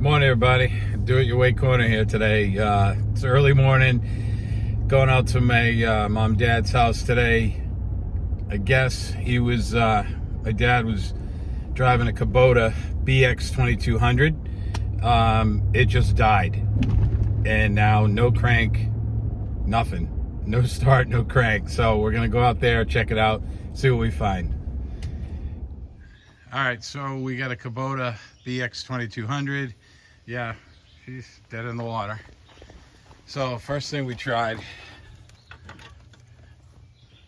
Morning, everybody. Do-It-Your-Way corner here today. It's early morning. Going out to my mom and dad's house today. I guess my dad was driving a Kubota BX2200. It just died. And now no crank, nothing. No start, no crank. So we're going to go out there, check it out, see what we find. All right, so we got a Kubota BX2200. Yeah, she's dead in the water. So first thing we tried.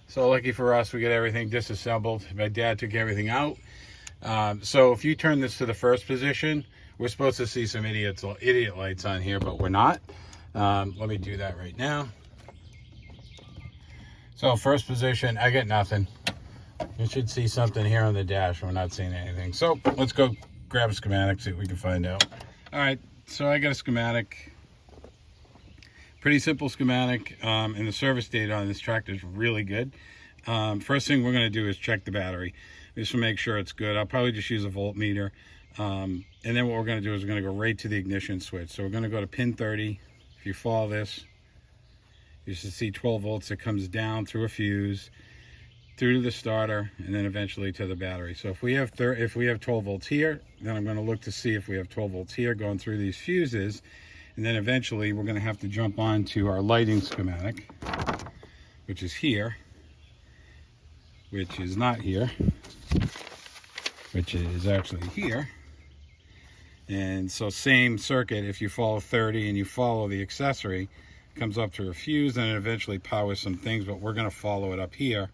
So lucky for us, we got everything disassembled. My dad took everything out. So if you turn this to the first position, we're supposed to see some idiot lights on here, but we're not. Let me do that right now. So first position, I get nothing. You should see something here on the dash. We're not seeing anything. So let's go grab a schematic, see what we can find out. All right, so I got a schematic. Pretty simple schematic. And the service data on this tractor is really good. First thing we're going to do is check the battery, just to make sure it's good. I'll probably just use a voltmeter. And then what we're going to do is we're going to go right to the ignition switch. So we're going to go to pin 30. If you follow this, you should see 12 volts that comes down through a fuse, through to the starter, and then eventually to the battery. So if we have 12 volts here, then I'm going to look to see if we have 12 volts here going through these fuses, and then eventually we're going to have to jump on to our lighting schematic, which is here, which is not here, which is actually here. And so same circuit, if you follow 30 and you follow the accessory, it comes up through a fuse, and it eventually powers some things, but we're going to follow it up here.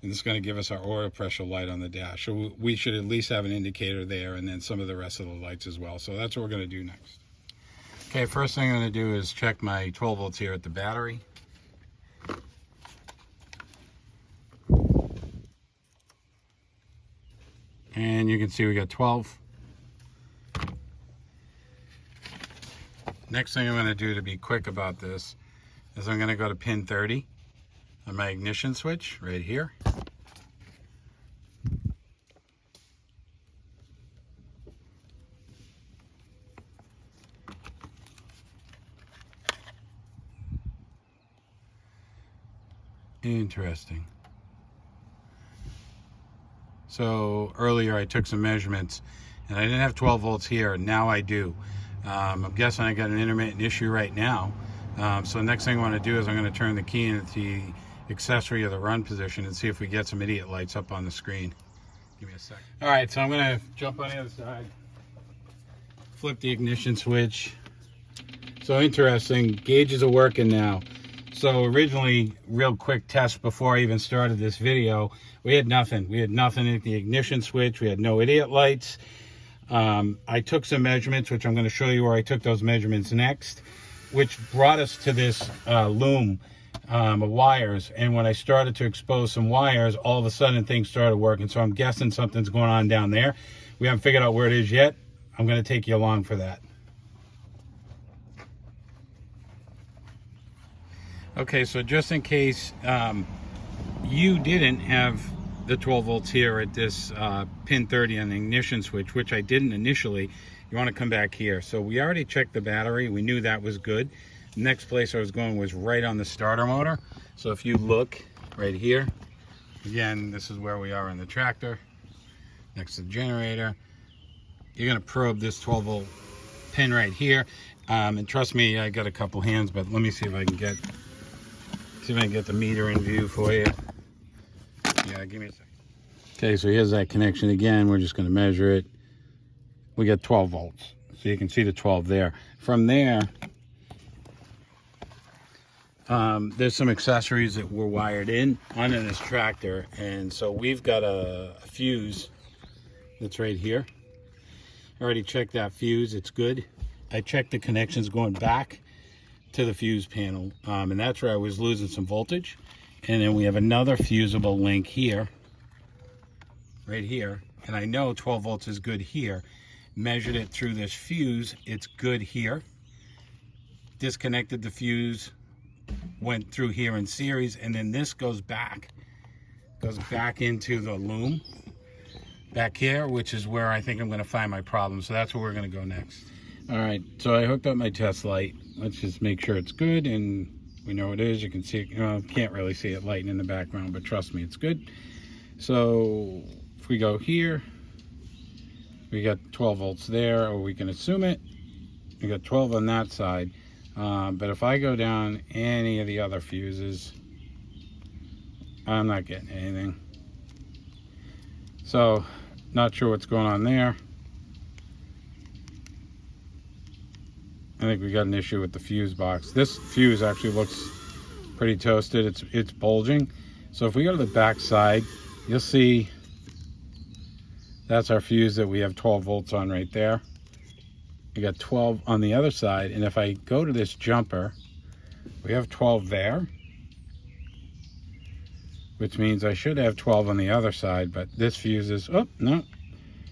And it's going to give us our oil pressure light on the dash. So we should at least have an indicator there, and then some of the rest of the lights as well. So that's what we're going to do next. Okay, first thing I'm going to do is check my 12 volts here at the battery. And you can see we got 12. Next thing I'm going to do to be quick about this is I'm going to go to pin 30 on my ignition switch right here. Interesting. So earlier I took some measurements and I didn't have 12 volts here. Now I do. I'm guessing I got an intermittent issue right now. So next thing I want to do is I'm going to turn the key into the accessory of the run position and see if we get some idiot lights up on the screen. Give me a second. All right, so I'm going to jump on the other side, flip the ignition switch. So interesting, gauges are working now. So originally, real quick test before I even started this video, we had nothing. We had nothing at the ignition switch. We had no idiot lights. I took some measurements, which I'm going to show you where I took those measurements next, which brought us to this loom of wires. And when I started to expose some wires, all of a sudden things started working. So I'm guessing something's going on down there. We haven't figured out where it is yet. I'm going to take you along for that. Okay, so just in case you didn't have the 12 volts here at this pin 30 on the ignition switch, which I didn't initially, you want to come back here. So we already checked the battery. We knew that was good. The next place I was going was right on the starter motor. So if you look right here, again, this is where we are in the tractor, next to the generator. You're going to probe this 12 volt pin right here. And trust me, I got a couple hands, but let me see if I can get the meter in view for you. Yeah, give me a second. Okay, so here's that connection again. We're just going to measure it. We got 12 volts. So you can see the 12 there. From there, there's some accessories that were wired in onto this tractor. And so we've got a fuse that's right here. I already checked that fuse. It's good. I checked the connections going back to the fuse panel, and that's where I was losing some voltage. And then we have another fusible link here, right here, and I know 12 volts is good here. Measured it through this fuse, it's good here. Disconnected the fuse, went through here in series, and then this goes back into the loom. back here, which is where I think I'm going to find my problem. So that's where we're going to go next. All right, so I hooked up my test light. Let's just make sure it's good, and we know it is. You can see it, can't really see it lighting in the background, but trust me, it's good. So if we go here, we got 12 volts there, or we can assume it. We got 12 on that side. But if I go down any of the other fuses, I'm not getting anything. So, not sure what's going on there. I think we got an issue with the fuse box. This fuse actually looks pretty toasted. It's bulging. So if we go to the back side, you'll see that's our fuse that we have 12 volts on right there. We got 12 on the other side, and if I go to this jumper, we have 12 there, which means I should have 12 on the other side, but this fuse is, oh, no,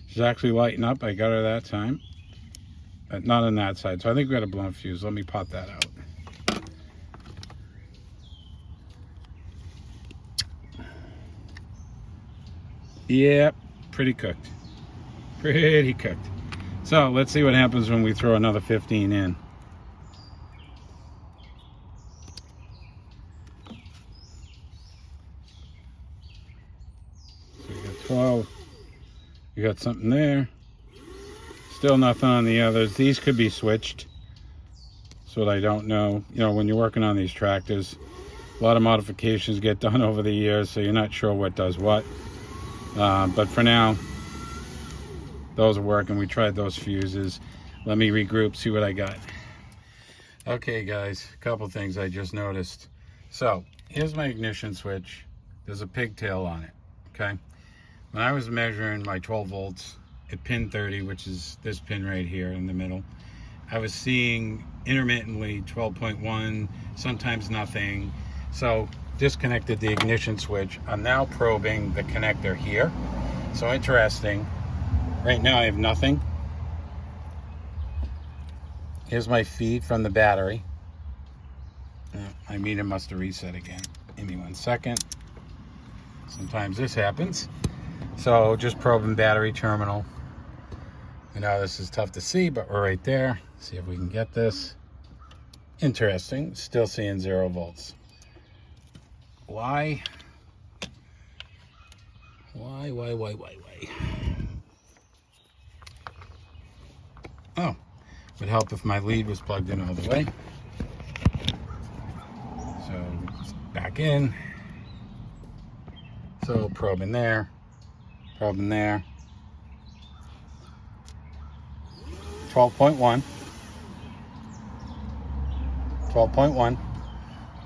she's actually lighting up. I got her that time, but not on that side. So I think we got a blown fuse. Let me pop that out. Yep, pretty cooked. Pretty cooked. So let's see what happens when we throw another 15 in. So we got 12. We got something there. Still nothing on the others. These could be switched. So I don't know. You know, when you're working on these tractors, a lot of modifications get done over the years, so you're not sure what does what. But for now, those are working. We tried those fuses. Let me regroup, see what I got. Okay guys, a couple things I just noticed. So here's my ignition switch. There's a pigtail on it, okay? When I was measuring my 12 volts at pin 30, which is this pin right here in the middle, I was seeing intermittently 12.1, sometimes nothing. So disconnected the ignition switch. I'm now probing the connector here. So interesting. Right now I have nothing. Here's my feed from the battery. My meter must have reset again. Give me 1 second. Sometimes this happens. So just probing battery terminal. I know this is tough to see, but we're right there. See if we can get this. Interesting. Still seeing 0 volts. Why? Why? Oh, would help if my lead was plugged in all the way. So back in. So probing there, probing there. 12.1. 12.1.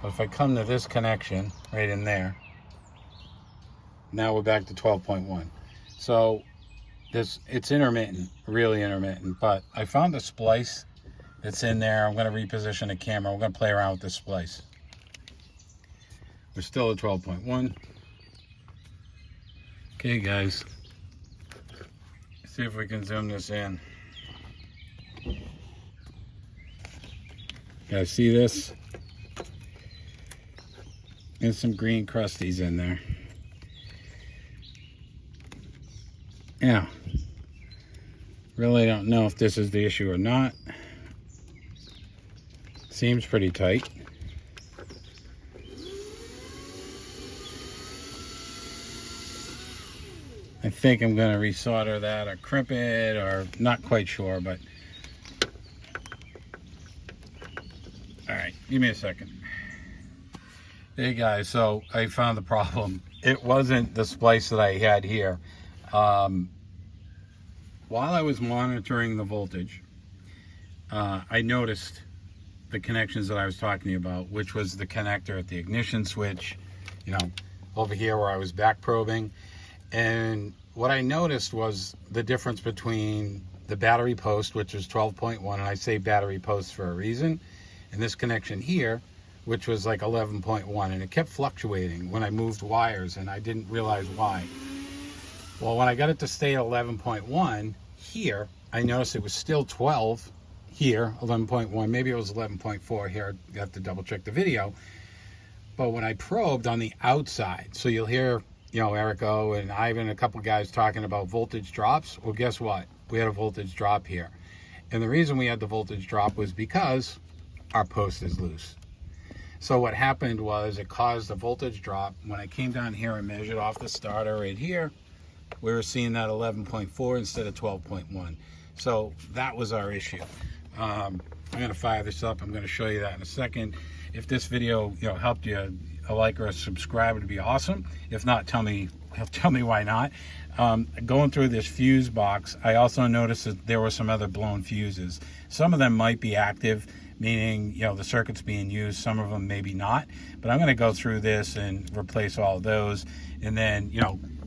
But if I come to this connection right in there, now we're back to 12.1. So it's intermittent, really intermittent, but I found a splice that's in there. I'm going to reposition the camera. We're going to play around with this splice. We're still at 12.1. Okay, guys. Let's see if we can zoom this in. You guys see this? There's some green crusties in there. Yeah. Really don't know if this is the issue or not. Seems pretty tight. I think I'm going to resolder that or crimp it, or not quite sure, but all right, give me a second. Hey guys, so I found the problem. It wasn't the splice that I had here. While I was monitoring the voltage, I noticed the connections that I was talking to you about, which was the connector at the ignition switch, you know, over here where I was back probing. And what I noticed was the difference between the battery post, which was 12.1, and I say battery post for a reason, and this connection here, which was like 11.1, and it kept fluctuating when I moved wires, and I didn't realize why. Well, when I got it to stay at 11.1 here, I noticed it was still 12 here, 11.1, maybe it was 11.4 here, you have to double check the video. But when I probed on the outside, so you'll hear Erico and Ivan, a couple guys talking about voltage drops. Well, guess what? We had a voltage drop here. And the reason we had the voltage drop was because our post is loose. So what happened was it caused a voltage drop. When I came down here and measured off the starter right here, we were seeing that 11.4 instead of 12.1. So that was our issue. I'm going to fire this up. I'm going to show you that in a second. If this video helped you, a like or a subscribe would be awesome. If not, tell me why not. Going through this fuse box, I also noticed that there were some other blown fuses. Some of them might be active, meaning the circuit's being used. Some of them maybe not. But I'm going to go through this and replace all of those, and then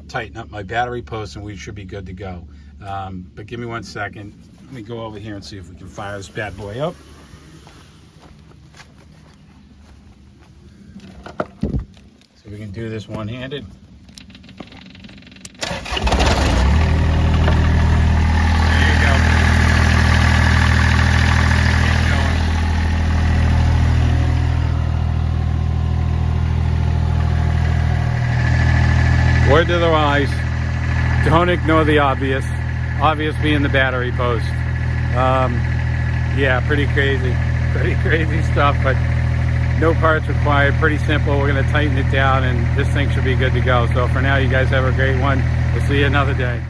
tighten up my battery post, and we should be good to go. But give me 1 second. Let me go over here and see if we can fire this bad boy up. So we can do this one-handed. Word to the wise, don't ignore the obvious. Obvious being the battery post. Yeah, pretty crazy stuff, but no parts required. Pretty simple. We're going to tighten it down and this thing should be good to go. So for now, you guys have a great one. We'll see you another day.